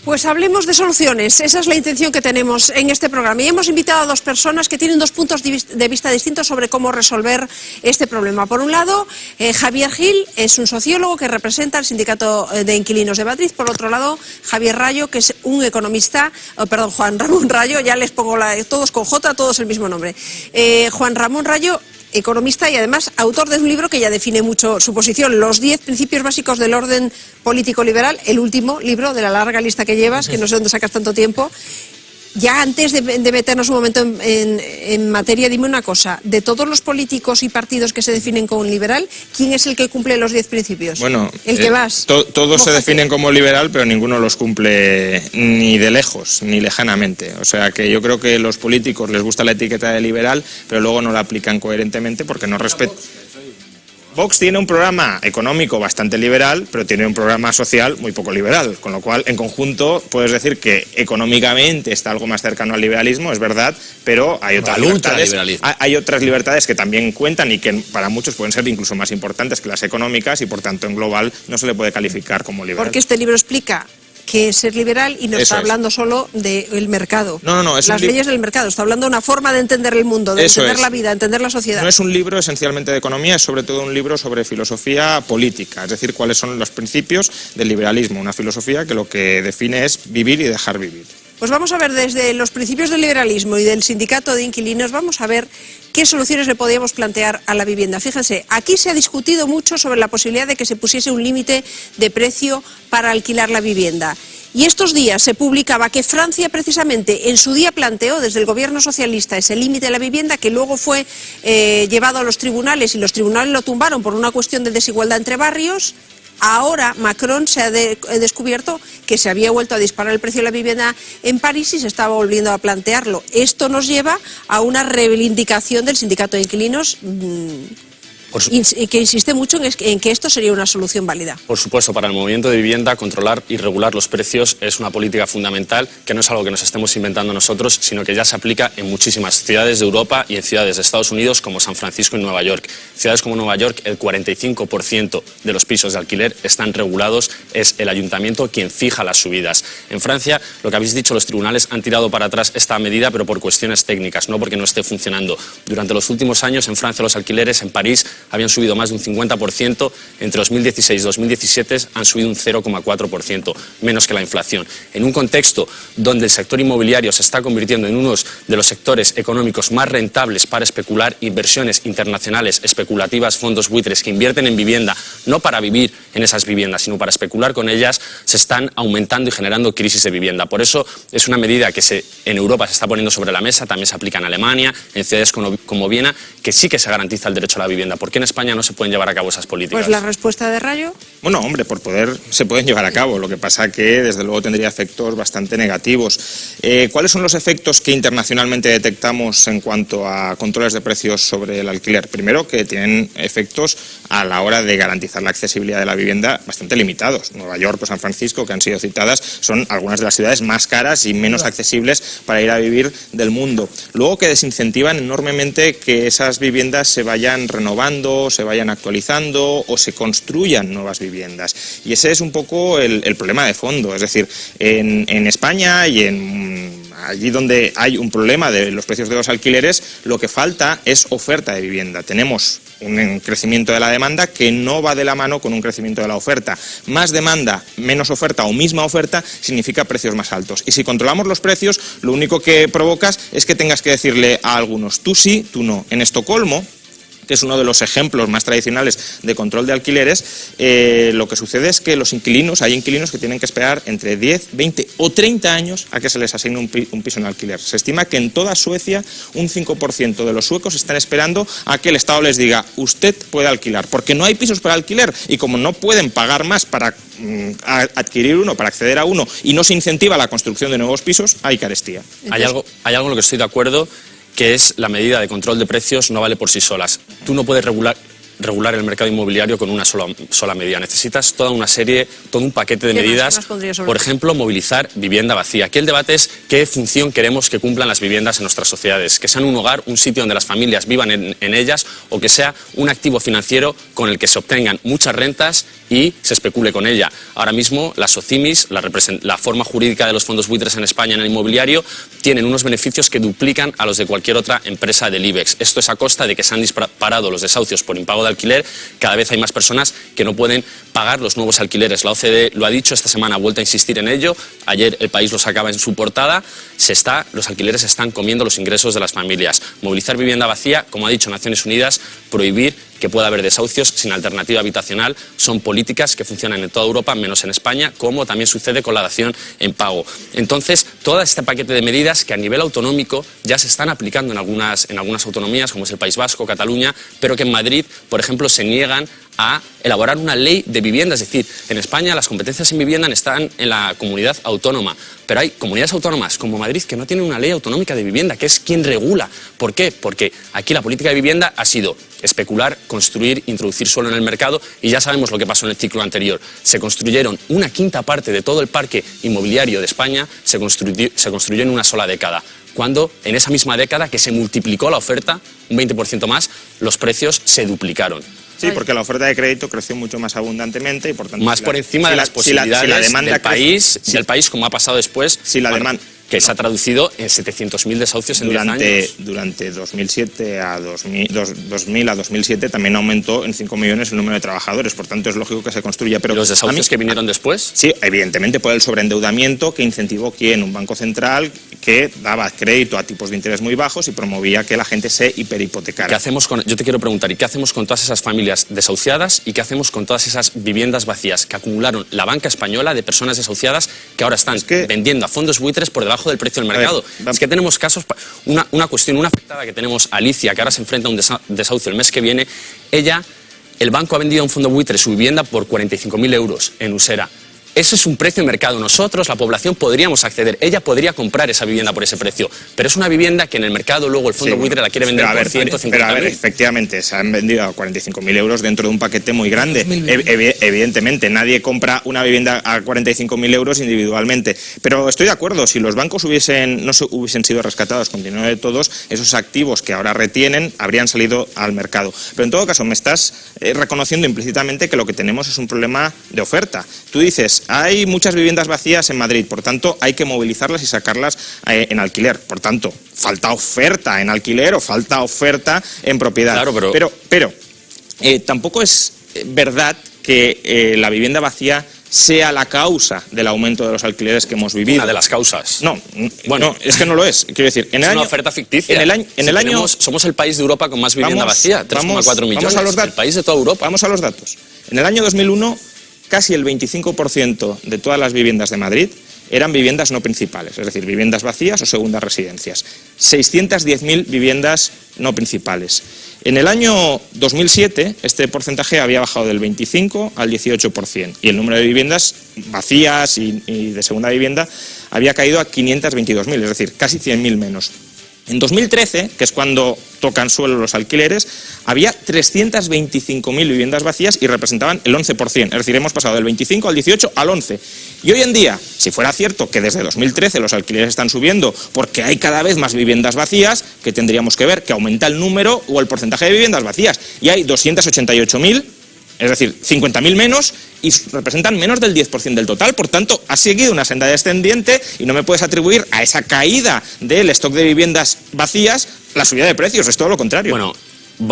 Pues hablemos de soluciones, esa es la intención que tenemos en este programa. Y hemos invitado a dos personas que tienen dos puntos de vista distintos sobre cómo resolver este problema. Por un lado, Javier Gil es un sociólogo que representa al Sindicato de Inquilinos de Madrid. Por otro lado, Javier Rayo, que es un economista, Juan Ramón Rayo, ya les pongo todos con J, todos el mismo nombre. Juan Ramón Rayo, economista y además autor de un libro que ya define mucho su posición, Los 10 principios básicos del orden político liberal, el último libro de la larga lista que llevas, que no sé dónde sacas tanto tiempo. Ya antes de meternos un momento en materia, dime una cosa, de todos los políticos y partidos que se definen como liberal, ¿quién es el que cumple los 10 principios? Bueno, el que vas. Todos se definen como liberal, pero ninguno los cumple ni de lejos, ni lejanamente. O sea que yo creo que los políticos les gusta la etiqueta de liberal, pero luego no la aplican coherentemente porque no respetan. Vox tiene un programa económico bastante liberal, pero tiene un programa social muy poco liberal, con lo cual, en conjunto, puedes decir que económicamente está algo más cercano al liberalismo, es verdad, pero hay otras libertades que también cuentan y que para muchos pueden ser incluso más importantes que las económicas y, por tanto, en global no se le puede calificar como liberal. Porque este libro explica que es ser liberal y no está hablando solo del mercado. No, es las leyes del mercado, está hablando de una forma de entender el mundo, de entender la vida, de entender la sociedad. No es un libro esencialmente de economía, es sobre todo un libro sobre filosofía política, es decir, cuáles son los principios del liberalismo, una filosofía que lo que define es vivir y dejar vivir. Pues vamos a ver desde los principios del liberalismo y del Sindicato de Inquilinos, vamos a ver qué soluciones le podríamos plantear a la vivienda. Fíjense, aquí se ha discutido mucho sobre la posibilidad de que se pusiese un límite de precio para alquilar la vivienda. Y estos días se publicaba que Francia precisamente en su día planteó desde el gobierno socialista ese límite de la vivienda que luego fue llevado a los tribunales y los tribunales lo tumbaron por una cuestión de desigualdad entre barrios. Ahora Macron se ha descubierto que se había vuelto a disparar el precio de la vivienda en París y se estaba volviendo a plantearlo. Esto nos lleva a una reivindicación del Sindicato de Inquilinos que insiste mucho en que esto sería una solución válida. Por supuesto, para el movimiento de vivienda, controlar y regular los precios es una política fundamental que no es algo que nos estemos inventando nosotros, sino que ya se aplica en muchísimas ciudades de Europa y en ciudades de Estados Unidos como San Francisco y Nueva York. Ciudades como Nueva York, el 45% de los pisos de alquiler están regulados, es el ayuntamiento quien fija las subidas. En Francia, lo que habéis dicho, los tribunales han tirado para atrás esta medida, pero por cuestiones técnicas, no porque no esté funcionando. Durante los últimos años en Francia los alquileres en París habían subido más de un 50%, entre 2016 y 2017 han subido un 0,4%, menos que la inflación. En un contexto donde el sector inmobiliario se está convirtiendo en uno de los sectores económicos más rentables para especular, inversiones internacionales especulativas, fondos buitres que invierten en vivienda, no para vivir en esas viviendas, sino para especular con ellas, se están aumentando y generando crisis de vivienda. Por eso es una medida que en Europa se está poniendo sobre la mesa, también se aplica en Alemania, en ciudades como Viena, que sí que se garantiza el derecho a la vivienda. ¿Por qué en España no se pueden llevar a cabo esas políticas? Pues la respuesta de Rayo. Bueno, hombre, por poder se pueden llevar a cabo, lo que pasa que desde luego tendría efectos bastante negativos. ¿Cuáles son los efectos que internacionalmente detectamos en cuanto a controles de precios sobre el alquiler? Primero, que tienen efectos a la hora de garantizar la accesibilidad de la vivienda bastante limitados. Nueva York o San Francisco, que han sido citadas, son algunas de las ciudades más caras y menos accesibles para ir a vivir del mundo. Luego, que desincentivan enormemente que esas viviendas se vayan renovando, se vayan actualizando o se construyan nuevas viviendas. Y ese es un poco el problema de fondo. Es decir, en España y allí donde hay un problema de los precios de los alquileres, lo que falta es oferta de vivienda. Tenemos un crecimiento de la demanda que no va de la mano con un crecimiento de la oferta. Más demanda, menos oferta o misma oferta significa precios más altos. Y si controlamos los precios, lo único que provocas es que tengas que decirle a algunos, tú sí, tú no. En Estocolmo, que es uno de los ejemplos más tradicionales de control de alquileres, lo que sucede es que hay inquilinos que tienen que esperar entre 10, 20 o 30 años a que se les asigne un piso en alquiler. Se estima que en toda Suecia un 5% de los suecos están esperando a que el Estado les diga, usted puede alquilar, porque no hay pisos para alquiler y como no pueden pagar más para adquirir uno, para acceder a uno y no se incentiva la construcción de nuevos pisos, hay carestía. Hay algo en lo que estoy de acuerdo, que es la medida de control de precios no vale por sí solas. Tú no puedes regular regular el mercado inmobiliario con una sola medida. Necesitas toda una serie, todo un paquete de medidas. Por ejemplo, movilizar vivienda vacía. Aquí el debate es qué función queremos que cumplan las viviendas en nuestras sociedades. Que sean un hogar, un sitio donde las familias vivan en ellas, o que sea un activo financiero con el que se obtengan muchas rentas y se especule con ella. Ahora mismo las SOCIMIs, la forma jurídica de los fondos buitres en España en el inmobiliario, tienen unos beneficios que duplican a los de cualquier otra empresa del IBEX. Esto es a costa de que se han disparado los desahucios por impago de alquiler. Cada vez hay más personas que no pueden pagar los nuevos alquileres. La OCDE lo ha dicho esta semana, ha vuelto a insistir en ello. Ayer El País lo sacaba en su portada. Los alquileres están comiendo los ingresos de las familias. Movilizar vivienda vacía, como ha dicho Naciones Unidas, prohibir que pueda haber desahucios sin alternativa habitacional, son políticas que funcionan en toda Europa, menos en España, como también sucede con la dación en pago. Entonces, todo este paquete de medidas que a nivel autonómico ya se están aplicando en algunas autonomías, como es el País Vasco, Cataluña, pero que en Madrid, por ejemplo, se niegan a elaborar una ley de vivienda. Es decir, en España las competencias en vivienda están en la comunidad autónoma, pero hay comunidades autónomas como Madrid que no tienen una ley autonómica de vivienda, que es quien regula. ¿Por qué? Porque aquí la política de vivienda ha sido especular, construir, introducir suelo en el mercado, y ya sabemos lo que pasó en el ciclo anterior. Se construyeron una quinta parte de todo el parque inmobiliario de España, se construyó en una sola década, cuando en esa misma década que se multiplicó la oferta, un 20% más, los precios se duplicaron. Sí, porque la oferta de crédito creció mucho más abundantemente y por tanto... Más por encima de las posibilidades del país, como ha pasado después, que se ha traducido en 700.000 desahucios en 10 años. Durante 2000 a 2007 también aumentó en 5 millones el número de trabajadores, por tanto es lógico que se construya. Pero ¿y los desahucios que vinieron después? Sí, evidentemente por el sobreendeudamiento que incentivó un banco central que daba crédito a tipos de interés muy bajos y promovía que la gente se hiperhipotecara. Yo te quiero preguntar, ¿y qué hacemos con todas esas familias desahuciadas y qué hacemos con todas esas viviendas vacías que acumularon la banca española de personas desahuciadas que ahora están vendiendo a fondos buitres por debajo del precio del mercado? Es que tenemos casos, una afectada que tenemos, Alicia, que ahora se enfrenta a un desahucio el mes que viene. El banco ha vendido a un fondo buitre su vivienda por 45.000 euros en Usera. Eso es un precio de mercado. Nosotros, la población, podríamos acceder. Ella podría comprar esa vivienda por ese precio. Pero es una vivienda que en el mercado luego el fondo buitre la quiere vender por 150.000. Pero a ver, efectivamente, se han vendido a 45.000 euros dentro de un paquete muy grande. Evidentemente, nadie compra una vivienda a 45.000 euros individualmente. Pero estoy de acuerdo, si los bancos no hubiesen sido rescatados con dinero de todos, esos activos que ahora retienen habrían salido al mercado. Pero en todo caso, me estás reconociendo implícitamente que lo que tenemos es un problema de oferta. Tú dices, hay muchas viviendas vacías en Madrid, por tanto hay que movilizarlas y sacarlas en alquiler. Por tanto, falta oferta en alquiler o falta oferta en propiedad. Claro, pero tampoco es verdad que la vivienda vacía sea la causa del aumento de los alquileres que hemos vivido. Una de las causas. No, es que no lo es. Quiero decir, es una oferta ficticia. Somos el país de Europa con más vivienda vacía, 3,4 millones. Vamos a los datos. El país de toda Europa. Vamos a los datos. En el año 2001... casi el 25% de todas las viviendas de Madrid eran viviendas no principales, es decir, viviendas vacías o segundas residencias. 610.000 viviendas no principales. En el año 2007 este porcentaje había bajado del 25 al 18% y el número de viviendas vacías y de segunda vivienda había caído a 522.000, es decir, casi 100.000 menos. En 2013, que es cuando tocan suelo los alquileres, había 325.000 viviendas vacías y representaban el 11%. Es decir, hemos pasado del 25 al 18 al 11. Y hoy en día, si fuera cierto que desde 2013 los alquileres están subiendo porque hay cada vez más viviendas vacías, ¿qué tendríamos que ver? Que aumenta el número o el porcentaje de viviendas vacías. Y hay 288.000, es decir, 50.000 menos, y representan menos del 10% del total. Por tanto, ha seguido una senda descendiente y no me puedes atribuir a esa caída del stock de viviendas vacías la subida de precios, es todo lo contrario. Bueno,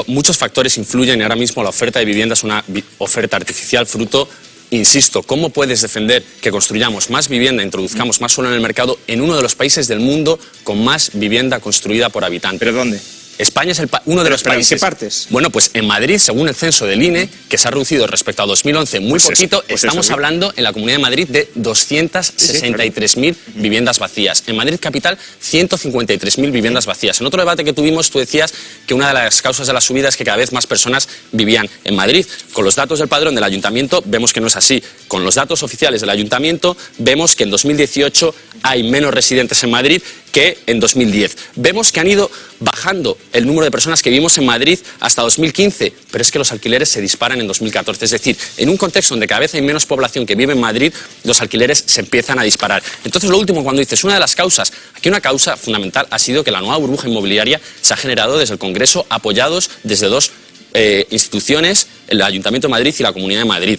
muchos factores influyen y ahora mismo la oferta de vivienda es una oferta artificial fruto, insisto, ¿cómo puedes defender que construyamos más vivienda, introduzcamos más suelo en el mercado en uno de los países del mundo con más vivienda construida por habitante? ¿Pero dónde? España es uno de los países... ¿En qué partes? Bueno, pues en Madrid, según el censo del INE, que se ha reducido respecto a 2011 muy poquito, estamos hablando en la Comunidad de Madrid de 263.000 viviendas vacías. En Madrid capital, 153.000 viviendas vacías. En otro debate que tuvimos, tú decías que una de las causas de la subida es que cada vez más personas vivían en Madrid. Con los datos del padrón del Ayuntamiento vemos que no es así. Con los datos oficiales del Ayuntamiento vemos que en 2018 hay menos residentes en Madrid que en 2010. Vemos que han ido bajando el número de personas que vivimos en Madrid hasta 2015, pero es que los alquileres se disparan en 2014. Es decir, en un contexto donde cada vez hay menos población que vive en Madrid, los alquileres se empiezan a disparar. Entonces, lo último, cuando dices una de las causas, aquí una causa fundamental ha sido que la nueva burbuja inmobiliaria se ha generado desde el Congreso, apoyados desde dos instituciones, el Ayuntamiento de Madrid y la Comunidad de Madrid.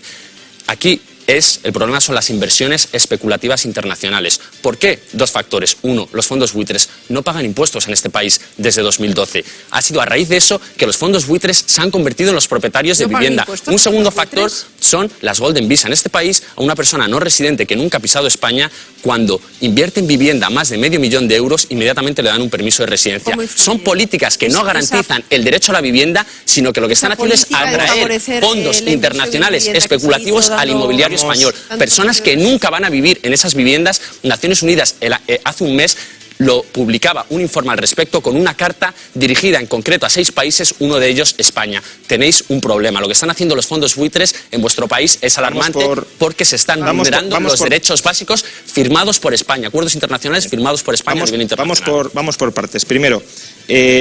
Aquí el problema son las inversiones especulativas internacionales. ¿Por qué? Dos factores. Uno, los fondos buitres no pagan impuestos en este país desde 2012. Ha sido a raíz de eso que los fondos buitres se han convertido en los propietarios de vivienda. Un segundo factor son las Golden Visa. En este país, a una persona no residente que nunca ha pisado España, cuando invierte en vivienda más de $500.000 euros, inmediatamente le dan un permiso de residencia. Son políticas que no garantizan el derecho a la vivienda, sino que lo que están haciendo es atraer fondos internacionales especulativos al inmobiliario español. Personas que nunca van a vivir en esas viviendas. Naciones Unidas hace un mes lo publicaba un informe al respecto con una carta dirigida en concreto a 6 países, uno de ellos España. Tenéis un problema. Lo que están haciendo los fondos buitres en vuestro país es alarmante porque se están vulnerando los derechos básicos firmados por España, acuerdos internacionales firmados por España a nivel internacional. Vamos por partes. Primero,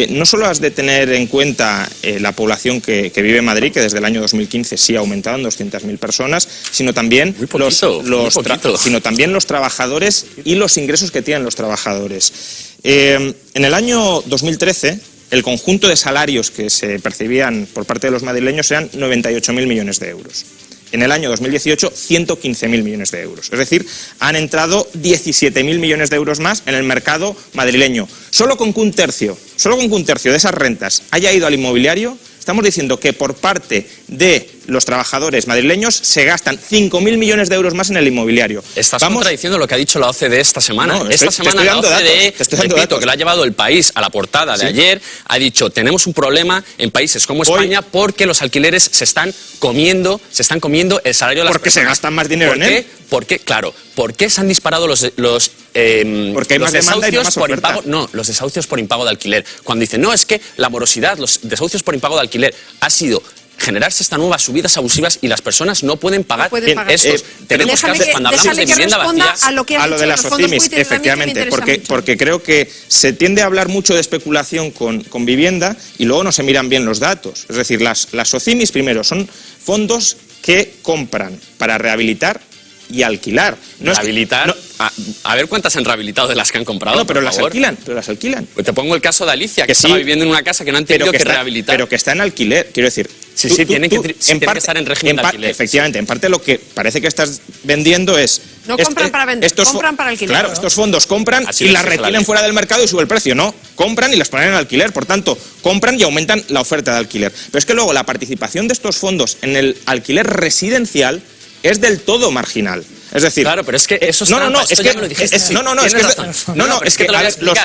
no solo has de tener en cuenta la población que vive en Madrid, que desde el año 2015 sí ha aumentado en 200.000 personas, sino también los trabajadores y los ingresos que tienen los trabajadores. En el año 2013, el conjunto de salarios que se percibían por parte de los madrileños eran 98.000 millones de euros. En el año 2018, 115.000 millones de euros. Es decir, han entrado 17.000 millones de euros más en el mercado madrileño. Solo con que un tercio de esas rentas haya ido al inmobiliario, estamos diciendo que por parte de los trabajadores madrileños se gastan 5.000 millones de euros más en el inmobiliario. Estás contradiciendo lo que ha dicho la OCDE esta semana. Esta semana la OCDE, repito, que lo ha llevado el país a la portada de ayer, ha dicho, tenemos un problema en países como España porque los alquileres se están comiendo el salario de las personas. Porque se gastan más dinero en él. ¿Por qué? Claro. ¿Por qué se han disparado los porque hay más demanda y no más oferta. Los desahucios por impago de alquiler. Cuando dicen, no, es que la morosidad, los desahucios por impago de alquiler ha sido generarse estas nuevas subidas abusivas y las personas no pueden pagar. Tenemos casos cuando hablamos de vivienda vacía. A lo de las SOCIMIs, efectivamente, porque creo que se tiende a hablar mucho de especulación con vivienda y luego no se miran bien los datos. Es decir, las SOCIMIs, primero, son fondos que compran para rehabilitar y alquilar. A ver cuántas han rehabilitado de las que han comprado. No, pero las alquilan. Pues te pongo el caso de Alicia, que estaba viviendo en una casa que no han tenido que rehabilitar. Pero que está en alquiler, quiero decir. Tienen que estar en régimen de alquiler. Efectivamente, en parte lo que parece que estás vendiendo es... No compran para vender, compran para alquiler. Claro, estos fondos compran y las retienen fuera del mercado y sube el precio. No, compran y las ponen en alquiler. Por tanto, compran y aumentan la oferta de alquiler. Pero es que luego la participación de estos fondos en el alquiler residencial es del todo marginal. Es decir, claro, pero es que eso es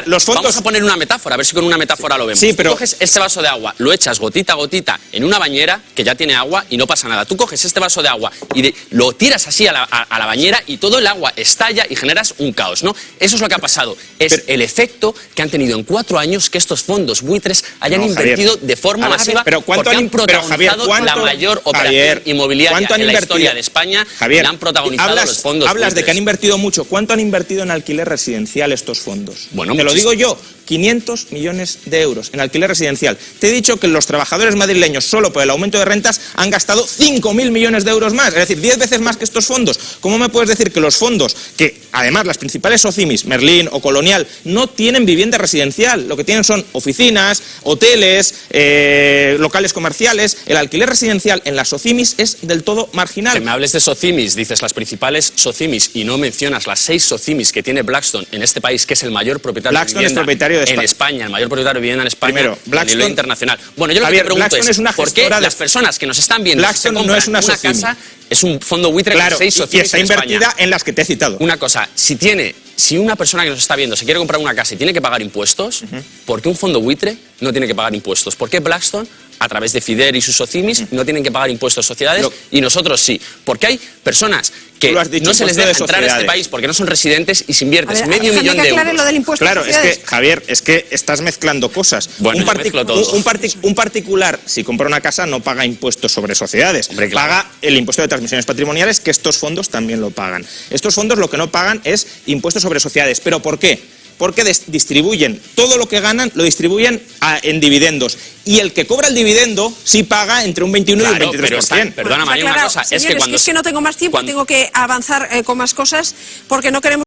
los fondos. Vamos a poner una metáfora, a ver si con una metáfora lo vemos. Sí, pero tú coges este vaso de agua, lo echas gotita a gotita en una bañera que ya tiene agua y no pasa nada. Tú coges este vaso de agua y lo tiras así a la bañera y todo el agua estalla y generas un caos, ¿no? Eso es lo que ha pasado. Es el efecto que han tenido en 4 años que estos fondos buitres hayan invertido de forma masiva porque han protagonizado la mayor operación inmobiliaria en la historia de España. Javier, la han protagonizado los fondos hablas buitres. De que han invertido mucho. ¿Cuánto han invertido en alquiler residencial estos fondos? Bueno, te lo digo yo, 500 millones de euros en alquiler residencial. Te he dicho que los trabajadores madrileños, solo por el aumento de rentas, han gastado 5.000 millones de euros más, es decir, 10 veces más que estos fondos. ¿Cómo me puedes decir que los fondos, que además las principales SOCIMIs, Merlin o Colonial, no tienen vivienda residencial? Lo que tienen son oficinas, hoteles, locales comerciales. El alquiler residencial en las SOCIMIs es del todo marginal. Que me hables de SOCIMIs, dices las principales SOCIMIS y no mencionas las 6 SOCIMIs que tiene Blackstone en este país, que es el mayor propietario de vivienda en España, el mayor propietario de vivienda en España. Primero, a nivel internacional. Bueno, yo lo que te pregunto es ¿por qué las personas que nos están viendo Blackstone se compran no es una casa? Es un fondo buitre claro, con 6 SOCIMIs y está invertida en las que te he citado. Una cosa, si una persona que nos está viendo se quiere comprar una casa y tiene que pagar impuestos, ¿por qué un fondo buitre no tiene que pagar impuestos? ¿Por qué Blackstone, a través de FIDER y sus SOCIMIs, no tienen que pagar impuestos a sociedades y nosotros sí? Porque hay personas que no se les deja entrar a este país porque no son residentes y si inviertes medio millón de euros. Lo del impuesto claro, es que, Javier, es que estás mezclando cosas. Bueno, un particular, si compra una casa, no paga impuestos sobre sociedades. Hombre, claro. Paga el impuesto de transmisiones patrimoniales, que estos fondos también lo pagan. Estos fondos lo que no pagan es impuestos sobre sociedades. ¿Pero por qué? porque distribuyen todo lo que ganan, lo distribuyen en dividendos. Y el que cobra el dividendo sí paga entre un 21 y un 23%. Perdona, María, una cosa. Señores, es que no tengo más tiempo, tengo que avanzar con más cosas porque no queremos